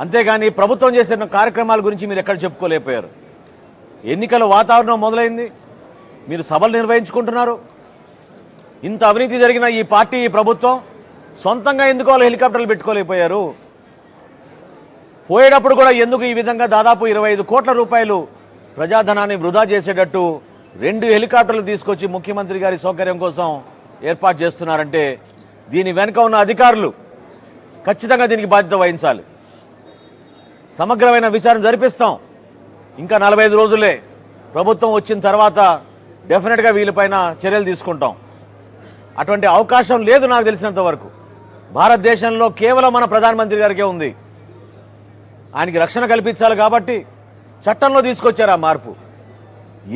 అంతేగాని ప్రభుత్వం చేసిన కార్యక్రమాల గురించి మీరు ఎక్కడ చెప్పుకోలేకపోయారు. ఎన్నికల వాతావరణం మొదలైంది, మీరు సభలు నిర్వహించుకుంటున్నారు. ఇంత అవినీతి జరిగిన ఈ పార్టీ ఈ ప్రభుత్వం సొంతంగా ఎందుకు వాళ్ళు హెలికాప్టర్లు పెట్టుకోలేకపోయారు? పోయేటప్పుడు కూడా ఎందుకు ఈ విధంగా దాదాపు 25 కోట్ల రూపాయలు ప్రజాధనాన్ని వృధా చేసేటట్టు 2 హెలికాప్టర్లు తీసుకొచ్చి ముఖ్యమంత్రి గారి సౌకర్యం కోసం ఏర్పాటు చేస్తున్నారంటే దీని వెనుక ఉన్న అధికారులు ఖచ్చితంగా దీనికి బాధ్యత వహించాలి. సమగ్రమైన విచారణ జరిపిస్తాం. ఇంకా 45 రోజులే. ప్రభుత్వం వచ్చిన తర్వాత డెఫినెట్గా వీళ్ళపైన చర్యలు తీసుకుంటాం. అటువంటి అవకాశం లేదు నాకు తెలిసినంత వరకు. భారతదేశంలో కేవలం మన ప్రధానమంత్రి గారికే ఉంది. ఆయనకి రక్షణ కల్పించాలి కాబట్టి చట్టంలో తీసుకొచ్చారు ఆ మార్పు.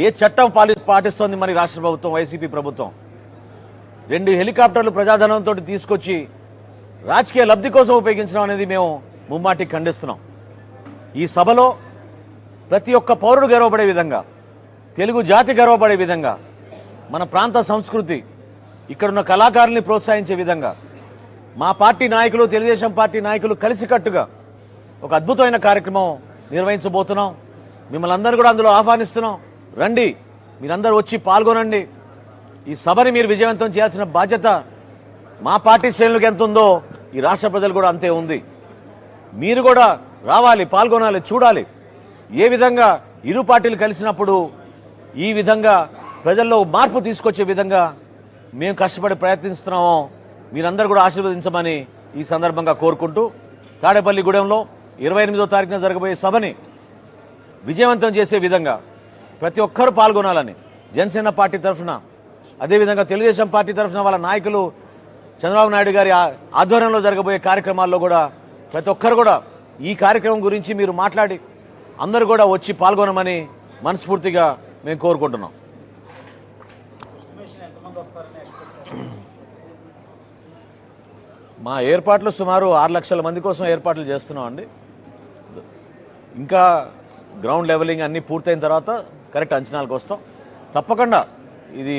ఏ చట్టం పాటిస్తోంది మరి రాష్ట్ర ప్రభుత్వం, వైసీపీ ప్రభుత్వం? 2 హెలికాప్టర్లు ప్రజాధనంతో తీసుకొచ్చి రాజకీయ లబ్ధి కోసం ఉపయోగించడం అనేది మేము ముమ్మాటికి ఖండిస్తున్నాం. ఈ సభలో ప్రతి ఒక్క పౌరుడు గర్వపడే విధంగా, తెలుగు జాతి గర్వపడే విధంగా, మన ప్రాంత సంస్కృతి, ఇక్కడున్న కళాకారుల్ని ప్రోత్సహించే విధంగా మా పార్టీ నాయకులు, తెలుగుదేశం పార్టీ నాయకులు కలిసికట్టుగా ఒక అద్భుతమైన కార్యక్రమం నిర్వహించబోతున్నాం. మిమ్మల్ని అందరూ కూడా అందులో ఆహ్వానిస్తున్నాం. రండి, మీరందరూ వచ్చి పాల్గొనండి. ఈ సభని మీరు విజయవంతం చేయాల్సిన బాధ్యత మా పార్టీ శ్రేణులకు ఎంత ఉందో ఈ రాష్ట్ర ప్రజలు కూడా అంతే ఉంది. మీరు కూడా రావాలి, పాల్గొనాలి, చూడాలి ఏ విధంగా ఇరు పార్టీలు కలిసినప్పుడు ఈ విధంగా ప్రజల్లో మార్పు తీసుకొచ్చే విధంగా మేము కష్టపడి ప్రయత్నిస్తున్నామో మీరందరూ కూడా ఆశీర్వదించమని ఈ సందర్భంగా కోరుకుంటూ, తాడేపల్లిగూడెంలో 28వ తారీఖున జరగబోయే సభని విజయవంతం చేసే విధంగా ప్రతి ఒక్కరూ పాల్గొనాలని జనసేన పార్టీ తరఫున, అదేవిధంగా తెలుగుదేశం పార్టీ తరఫున వాళ్ళ నాయకులు చంద్రబాబు నాయుడు గారి ఆధ్వర్యంలో జరగబోయే కార్యక్రమాల్లో కూడా ప్రతి ఒక్కరు కూడా ఈ కార్యక్రమం గురించి మీరు మాట్లాడి అందరూ కూడా వచ్చి పాల్గొనమని మనస్ఫూర్తిగా మేము కోరుకుంటున్నాం. మా ఏర్పాట్లు సుమారు 6 లక్షల మంది కోసం ఏర్పాట్లు చేస్తున్నాం అండి. ఇంకా గ్రౌండ్ లెవెలింగ్ అన్నీ పూర్తయిన తర్వాత కరెక్ట్ అంచనాలకు వస్తాం. తప్పకుండా ఇది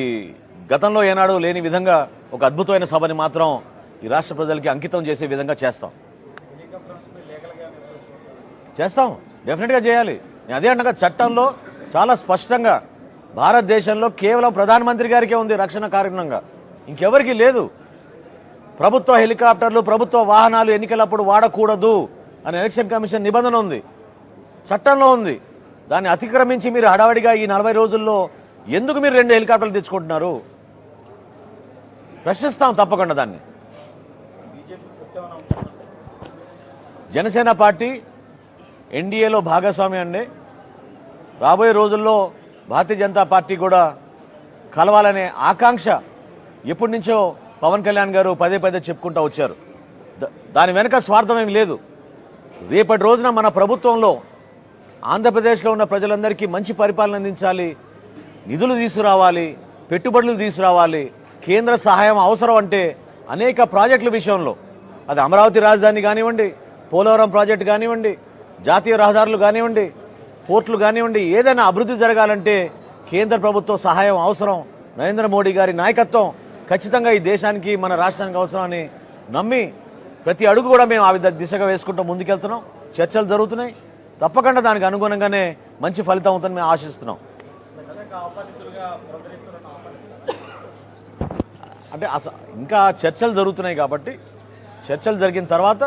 గతంలో ఏనాడు లేని విధంగా ఒక అద్భుతమైన సభని మాత్రం ఈ రాష్ట్ర ప్రజలకి అంకితం చేసే విధంగా చేస్తాం. డెఫినెట్గా చేయాలి. నేను అదే అంటగా చట్టంలో చాలా స్పష్టంగా భారతదేశంలో కేవలం ప్రధానమంత్రి గారికే ఉంది రక్షణ కారణంగా, ఇంకెవరికి లేదు. ప్రభుత్వ హెలికాప్టర్లు, ప్రభుత్వ వాహనాలు ఎన్నికలప్పుడు వాడకూడదు అని ఎలక్షన్ కమిషన్ నిబంధన ఉంది, చట్టంలో ఉంది. దాన్ని అతిక్రమించి మీరు హడావడిగా ఈ 40 రోజుల్లో ఎందుకు మీరు 2 హెలికాప్టర్లు తెచ్చుకుంటున్నారు? ప్రశ్నిస్తాం తప్పకుండా దాన్ని. జనసేన పార్టీ ఎన్డీఏలో భాగస్వామ్యం అండి. రాబోయే రోజుల్లో భారతీయ జనతా పార్టీ కూడా కలవాలనే ఆకాంక్ష ఎప్పటి నుంచో పవన్ కళ్యాణ్ గారు పదే చెప్పుకుంటూ వచ్చారు. దాని వెనక స్వార్థం ఏమి లేదు. రేపటి రోజున మన ప్రభుత్వంలో ఆంధ్రప్రదేశ్లో ఉన్న ప్రజలందరికీ మంచి పరిపాలన అందించాలి, నిధులు తీసుకురావాలి, పెట్టుబడులు తీసుకురావాలి, కేంద్ర సహాయం అవసరం అంటే అనేక ప్రాజెక్టుల విషయంలో, అది అమరావతి రాజధాని కానివ్వండి, పోలవరం ప్రాజెక్టు కానివ్వండి, జాతీయ రహదారులు కానివ్వండి, పోర్టులు కానివ్వండి, ఏదైనా అభివృద్ధి జరగాలంటే కేంద్ర ప్రభుత్వ సహాయం అవసరం. నరేంద్ర మోడీ గారి నాయకత్వం ఖచ్చితంగా ఈ దేశానికి, మన రాష్ట్రానికి అవసరం అని నమ్మి ప్రతి అడుగు కూడా మేము ఆ దిశగా వేసుకుంటూ ముందుకెళ్తున్నాం. చర్చలు జరుగుతున్నాయి. తప్పకుండా దానికి అనుగుణంగానే మంచి ఫలితం అవుతుందని మేము ఆశిస్తున్నాం. అంటే ఇంకా చర్చలు జరుగుతున్నాయి కాబట్టి చర్చలు జరిగిన తర్వాత,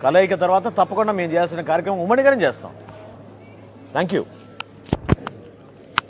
కలయిక తర్వాత తప్పకుండా మేము చేయాల్సిన కార్యక్రమం ఉమ్మడిగానే చేస్తాం. Thank you.